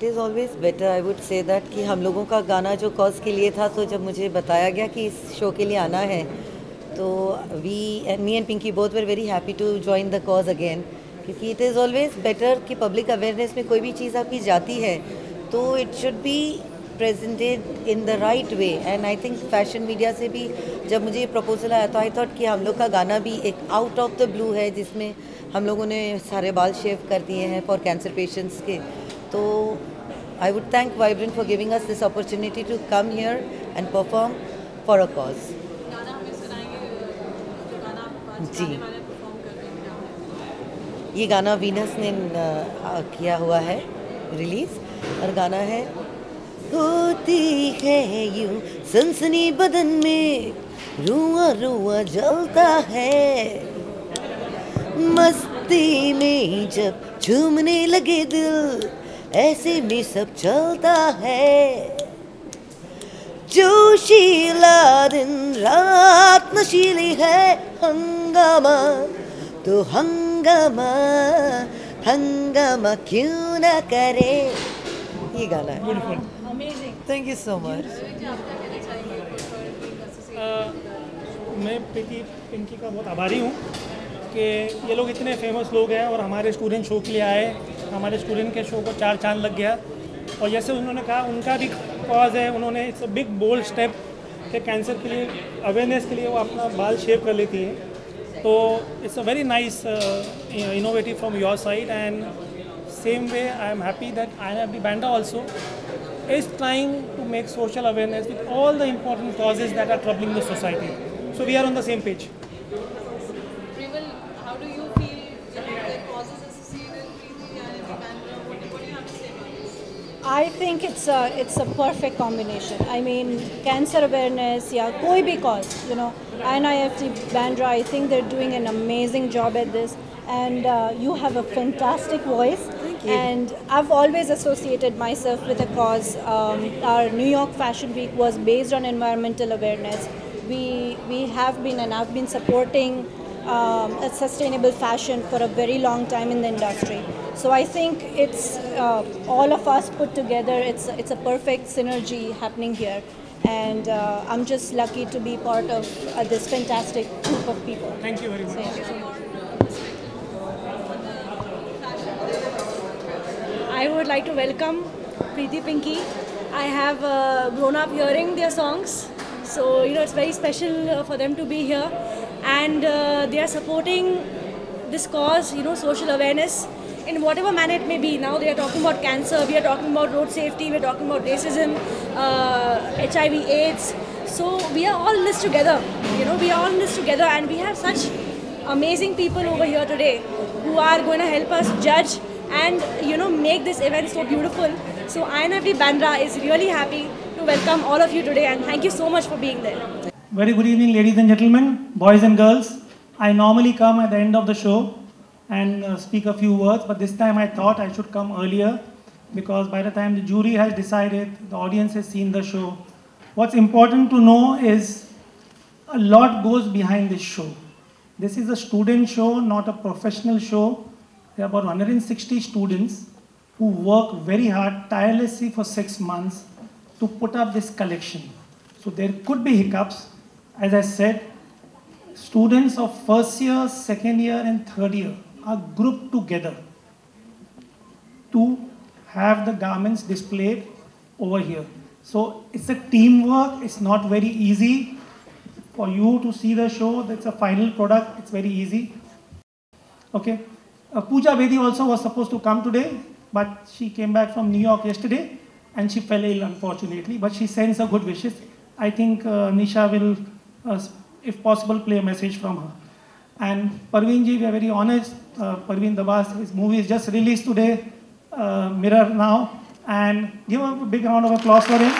It is always better, I would say that कि हम लोगों का गाना जो कॉज के लिए था, तो जब मुझे बताया गया कि इस शो के लिए आना है, तो me and Pinky both were very happy to join the cause again, क्योंकि इट इज़ ऑलवेज बेटर कि पब्लिक अवेयरनेस में कोई भी चीज़ आपकी जाती है तो it should be presented in the right way. And I think fashion media से भी जब मुझे ये प्रपोजल आया तो आई थॉट कि हम लोग का गाना भी एक आउट ऑफ द ब्लू है, जिसमें हम लोगों ने सारे बाल शेव कर दिए हैं फॉर कैंसर पेशेंट्स के। तो I would thank vibrant for giving us this opportunity to come here and perform for a cause. जी, ये गाना वीनस ने किया हुआ है रिलीज़, और गाना है होती है यूं सनसनी बदन में, रुआ रुआ जलता है, मस्ती में जब झूमने लगे दिल, ऐसे में सब चलता है, जोशीला दिन रात नशीली है, हंगामा तो हंगामा, हंगामा क्यों ना करे, ये गाना है। Amazing, thank you so much. मैं पिंकी का बहुत आभारी हूँ कि ये लोग इतने फेमस लोग हैं और हमारे स्टूडेंट शो के लिए आए, हमारे स्टूडेंट के शो को 4 चांद लग गया। और जैसे उन्होंने कहा उनका भी कॉज है, उन्होंने it's a big bold step के कैंसर के लिए अवेयरनेस के लिए वो अपना बाल शेव कर लेती है। तो it's a very nice innovative from your side, and same way I am happy that INFD Bandra also is trying to make social awareness with all the important causes that are troubling the society. So we are on the same page. Rival, how do you feel the causes associated with the INFD Bandra? What do you have to say about this? I think it's a perfect combination. I mean, cancer awareness, yeah, koi bhi cause, you know, INFD Bandra, I think they're doing an amazing job at this, and you have a fantastic voice. Thank you. And I've always associated myself with a cause. Our New York Fashion Week was based on environmental awareness. We have been, and I've been supporting a sustainable fashion for a very long time in the industry. So I think it's all of us put together. It's a perfect synergy happening here, and I'm just lucky to be part of this fantastic group of people. Thank you very much. So, yeah. I would like to welcome Preeti Pinky. I have grown up hearing their songs, so you know it's very special for them to be here, and they are supporting this cause, you know, social awareness in whatever manner it may be. Now they are talking about cancer, we are talking about road safety, we are talking about racism, HIV/AIDS. So we are all in this together. You know, we are all in this together, and we have such amazing people over here today who are going to help us judge and, you know, make this event so beautiful. So INFD Bandra is really happy to welcome all of you today, and thank you so much for being there. Very good evening, ladies and gentlemen, boys and girls. I normally come at the end of the show and speak a few words, but this time I thought I should come earlier because by the time the jury has decided, the audience has seen the show. What's important to know is a lot goes behind this show. This is a student show, not a professional show. There are about 160 students who work very hard, tirelessly for 6 months to put up this collection. So there could be hiccups. As I said, students of first year, second year and third year are grouped together to have the garments displayed over here. So it's a teamwork, it's not very easy for you to see the show. That's a final product, it's very easy. Okay. Pooja Bedi also was supposed to come today, but she came back from New York yesterday and she fell ill unfortunately, but she sends her good wishes. I think Nisha will, if possible, play a message from her. And Parveen ji, we are very honest. Parveen Dabas, his movie is just released today, Mirror Now, and give a big round of applause for him.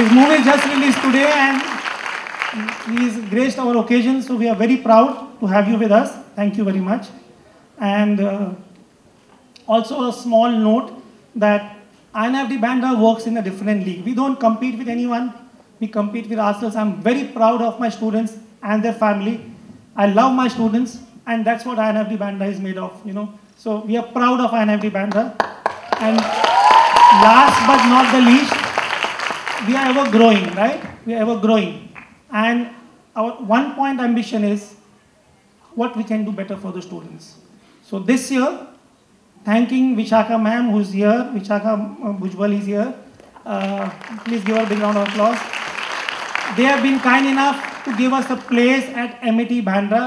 His movie is just released today and he's graced our occasion, so we are very proud to have you with us. Thank you very much. And also a small note that INFD Bandra works in a different league. We don't compete with anyone. We compete with ourselves. I'm very proud of my students and their family. I love my students, and that's what INFD Bandra is made of, you know. So we are proud of INFD Bandra. And last but not the least, we are ever growing, right? We are ever growing. And our 1 point ambition is what we can do better for the students. So this year, thanking Vishakha ma'am who's here, Vishakha Bhujbal is here. Please give her a big round of applause. They have been kind enough to give us a place at MET Bandra.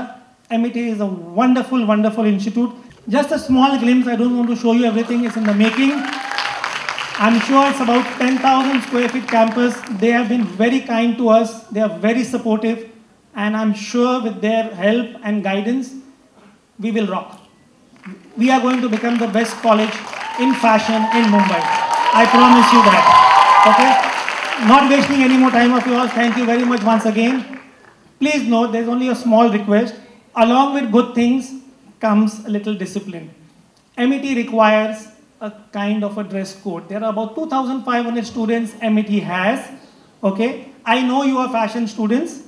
MET is a wonderful, wonderful institute. Just a small glimpse, I don't want to show you everything, it's in the making. I'm sure it's about 10,000 square feet campus. They have been very kind to us. They are very supportive. And I'm sure with their help and guidance, we will rock. We are going to become the best college in fashion in Mumbai. I promise you that. Okay? Not wasting any more time of yours. Thank you very much once again. Please note, there's only a small request. Along with good things comes a little discipline. MET requires a kind of a dress code. There are about 2,500 students MET has. Okay? I know you are fashion students.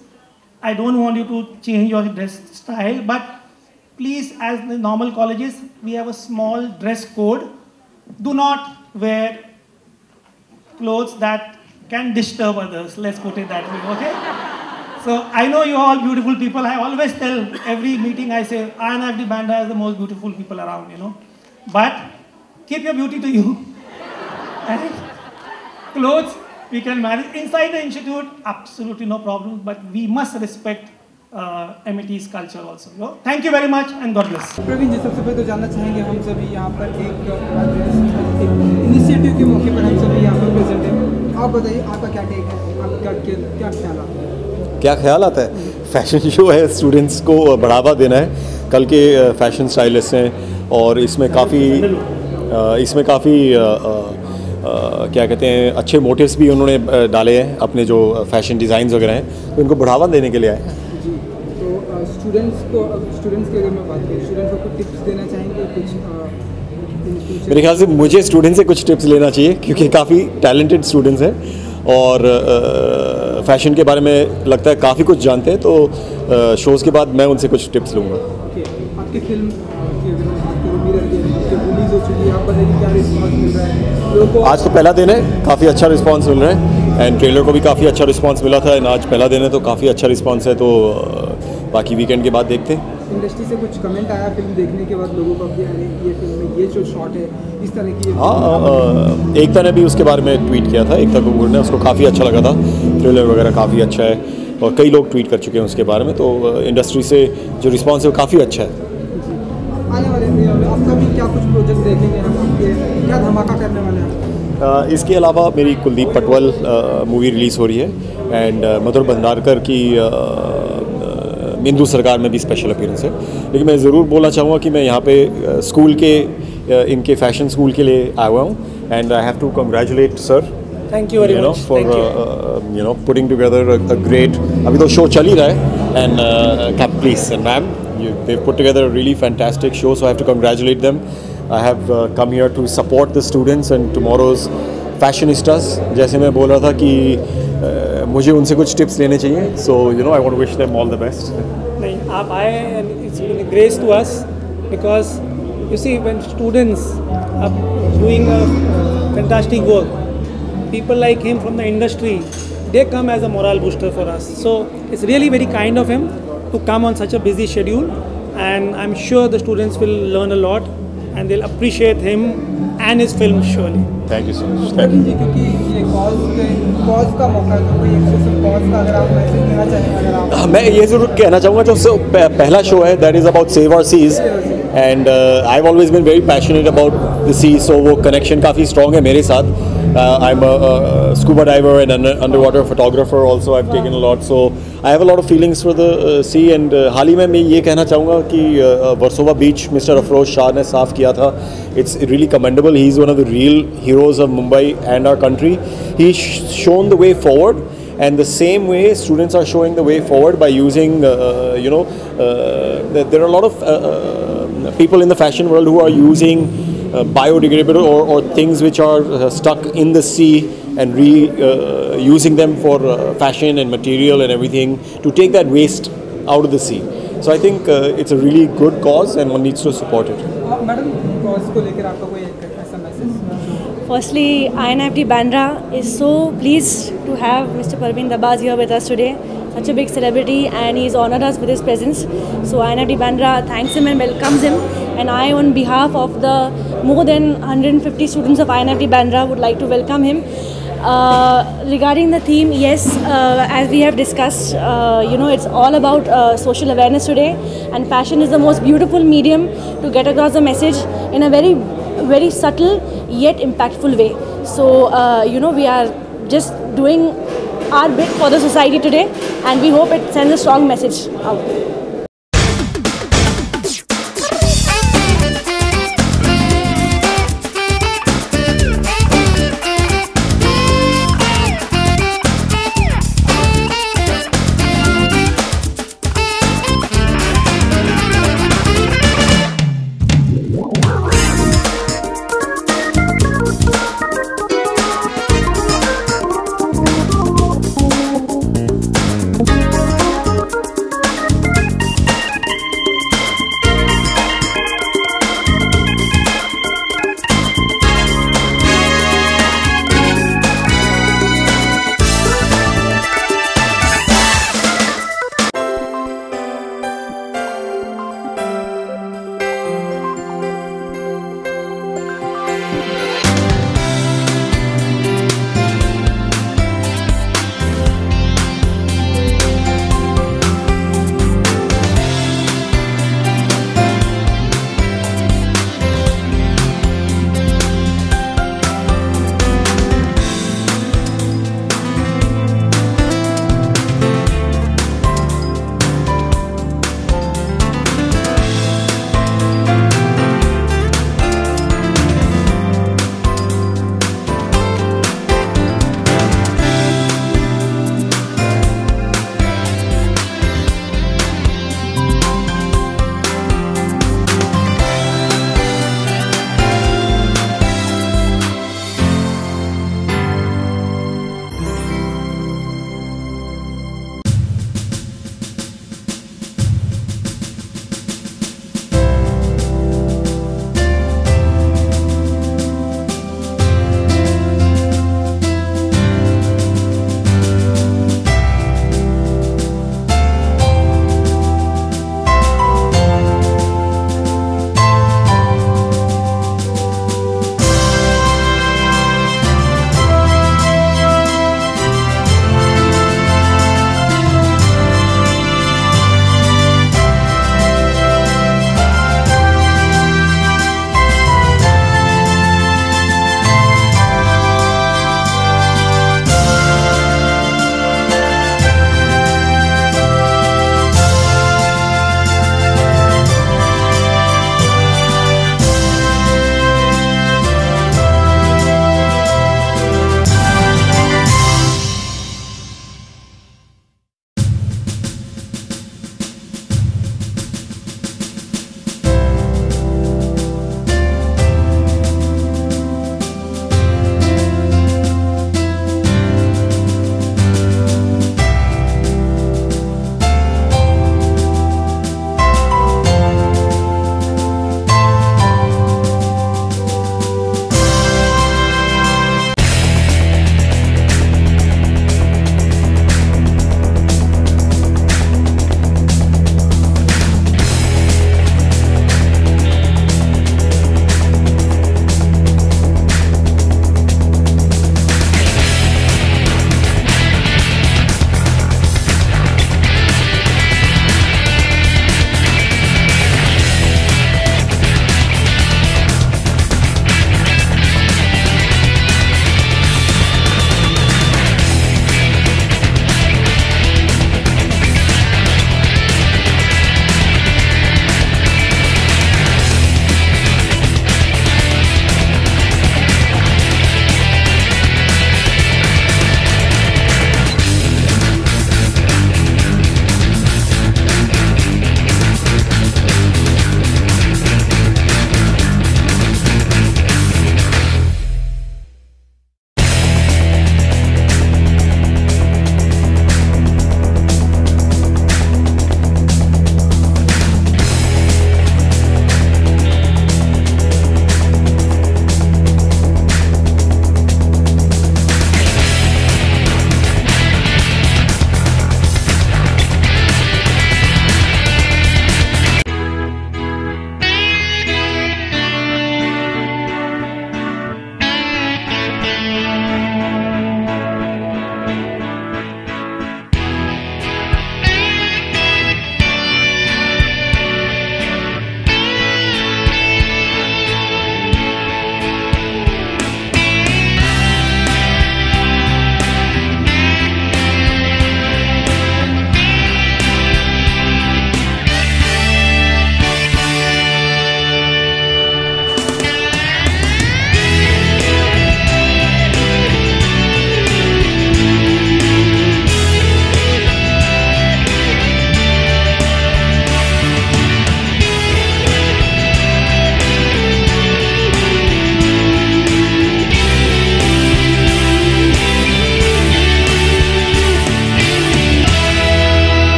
I don't want you to change your dress style, but please, as the normal colleges, we have a small dress code. Do not wear clothes that can disturb others. Let's put it that way, okay? So I know you're all beautiful people. I always tell every meeting, I say, INFD Bandra has the most beautiful people around, you know. But keep your beauty to you. And clothes, we can manage. Inside the institute, absolutely no problem, but we must respect MET's culture also. So, thank you very much and God bless. Praveen ji, सबसे पहले तो जानना चाहेंगे, हम सभी यहाँ पर एक इनिशिएटिव के मौके पर हम सभी यहाँ पर प्रेजेंट हैं। आप बताइए, आपका क्या टेक है, आपका क्या ख्याल आता है? क्या ख्याल आता है? फैशन शो है, स्टूडेंट्स को बढ़ावा देना है। कल के फैशन स्टाइलिस्ट हैं और इसमें काफ़ी क्या कहते हैं, अच्छे मोटिव्स भी उन्होंने डाले हैं अपने जो फैशन डिज़ाइंस वगैरह हैं, तो इनको बढ़ावा देने के लिए आए हैं। जी, तो स्टूडेंट्स की अगर मैं बात करूँ, स्टूडेंट्स को कुछ टिप्स देना चाहेंगे कुछ? मेरे ख्याल से मुझे स्टूडेंट से कुछ टिप्स लेना चाहिए, क्योंकि काफ़ी टैलेंटेड स्टूडेंट्स हैं और फैशन के बारे में लगता है काफ़ी कुछ जानते हैं, तो शोज़ के बाद मैं उनसे कुछ टिप्स लूँगा। आपकी फिल्म रिलीज हो चुकी है, आप बताइए क्या रिस्पॉन्स मिल रहा है लोगों को? आज तो पहला दिन है, काफ़ी अच्छा रिस्पांस मिल रहा है एंड ट्रेलर को भी काफ़ी अच्छा रिस्पांस मिला था एंड आज पहला दिन है तो काफ़ी अच्छा रिस्पांस है, तो बाकी वीकेंड के बाद देखते हैं। इंडस्ट्री से कुछ कमेंट आया फिल्म देखने के बाद लोगों का कि ये फिल्म में ये जो शॉट है इस तरह की? हाँ, एकता ने भी उसके बारे में ट्वीट किया था, एकता कपूर ने, उसको काफ़ी अच्छा लगा था, ट्रेलर वगैरह काफ़ी अच्छा है और कई लोग ट्वीट कर चुके हैं उसके बारे में, तो इंडस्ट्री से जो रिस्पॉन्स है वो काफ़ी अच्छा है। आने वाले दिनों में आपका भी क्या कुछ प्रोजेक्ट देखेंगे हम, आपके क्या धमाका करने वाले हैं? इसके अलावा मेरी कुलदीप पटवाल मूवी रिलीज़ हो रही है एंड मधुर भंडारकर की हिंदू सरकार में भी स्पेशल अपीयरेंस है। लेकिन मैं ज़रूर बोलना चाहूँगा कि मैं यहाँ पे स्कूल के इनके फैशन स्कूल के लिए आया हुआ हूँ and I have to congratulate sir, Thank you very much. for putting together a great, अभी तो शो चल ही रहा है and please and ma'am, they've put together a really fantastic show, so I have to congratulate them. I have come here to support the students and tomorrow's fashionistas. जैसे मैं बोल रहा था कि मुझे उनसे कुछ टिप्स लेने चाहिए, so I want to wish them all the best. नहीं, आप आए and it's been a grace to us because you see when students are doing a fantastic work, people like him from the industry, they come as a morale booster for us. So it's really very kind of him to come on such a busy schedule, and I'm sure the students will learn a lot and they'll appreciate him and his film surely. Thank you so much. Praveen जी, क्योंकि ये cause का मौका है, तो कोई एक cause का अगर आप मैसेज देना चाहें, अगर आप? मैं ये ज़रूर कहना चाहूँगा, जो पहला शो है that is about save our seas and I have always been very passionate about the sea, so वो कनेक्शन काफ़ी स्ट्रॉन्ग है मेरे साथ। I am a scuba diver and under water photographer also, I have taken a lot, so I have a lot of feelings for the sea and हाल ही में मैं ये कहना चाहूँगा कि वर्सोवा बीच मिस्टर अफरोज शाह ने साफ़ किया था। It's really commendable, he is one of the real heroes of Mumbai and our country. He's shown the way forward, and the same way students are showing the way forward by using, there are a lot of people in the fashion world who are using biodegradable or things which are stuck in the sea and using them for fashion and material and everything to take that waste out of the sea. So I think it's a really good cause and one needs to support it. Madam cause को लेकर आपका कोई ऐसा message? Firstly, INFD Bandra is so pleased to have Mr. Parveen Dabaz here with us today. Such a big celebrity, and he's honored us with his presence. So INFD Bandra thanks him and welcomes him. And I, on behalf of the more than 150 students of INFD Bandra, would like to welcome him. Regarding the theme, yes, as we have discussed, it's all about social awareness today, and fashion is the most beautiful medium to get across the message in a very, very subtle yet impactful way. So, we are just doing our bit for the society today, and we hope it sends a strong message out.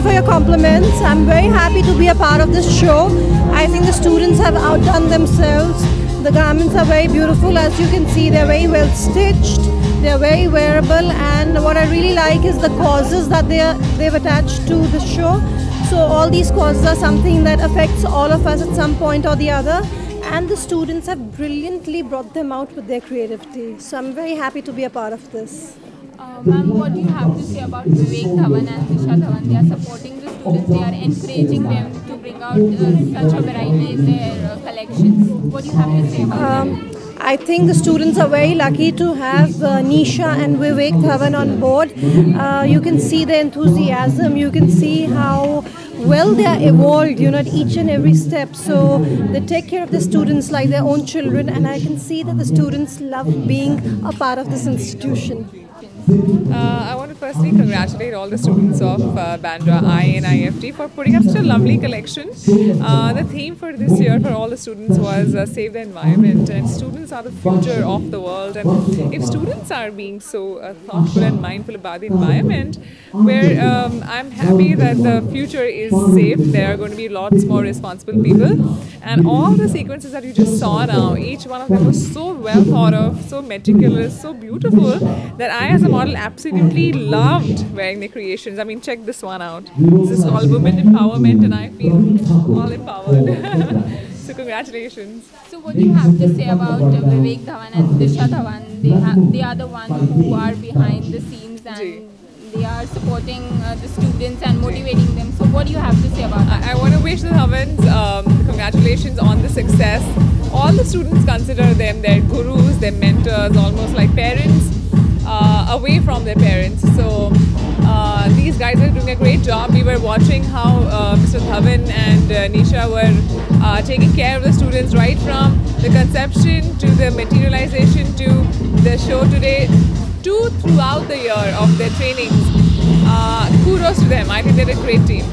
for your compliments. I'm very happy to be a part of this show. I think the students have outdone themselves. The garments are very beautiful, as you can see. They're very well stitched. They're very wearable, and what I really like is the causes that they've attached to the show. So all these causes are something that affects all of us at some point or the other, and the students have brilliantly brought them out with their creativity. So I'm very happy to be a part of this. Ma'am, what do you have to say about Vivek Dhawan and Disha Dhawan? They are supporting the students, they are encouraging them to bring out such a variety in their collections. What do you have to say about that? I think the students are very lucky to have Nisha and Vivek Dhawan on board. You can see the enthusiasm, you can see how well they are evolved, at each and every step. So they take care of the students like their own children, and I can see that the students love being a part of this institution. I want to firstly congratulate all the students of Bandra INIFT for putting up such a lovely collection. The theme for this year for all the students was Save the Environment, and students are the future of the world, and if students are being so thoughtful and mindful about the environment, where I'm happy that the future is safe, there are going to be lots more responsible people, and all the sequences that you just saw now, each one of them was so well thought of, so meticulous, so beautiful, that I as a model absolutely loved wearing the creations. I mean, check this one out. This is called Women Empowerment, and I feel all empowered. So congratulations. So what do you have to say about Vivek Dhawan and Disha Dhawan? They are the ones who are behind the scenes, and they are supporting the students and motivating them. So what do you have to say about that? I want to wish the Dhavans congratulations on the success. All the students consider them their gurus, their mentors, almost like parents away from their parents. So these guys are doing a great job. We were watching how Mr. Dhawan and Nisha were taking care of the students right from the conception to the materialization to the show today to throughout the year of their trainings. Kudos to them. I think they're a great team.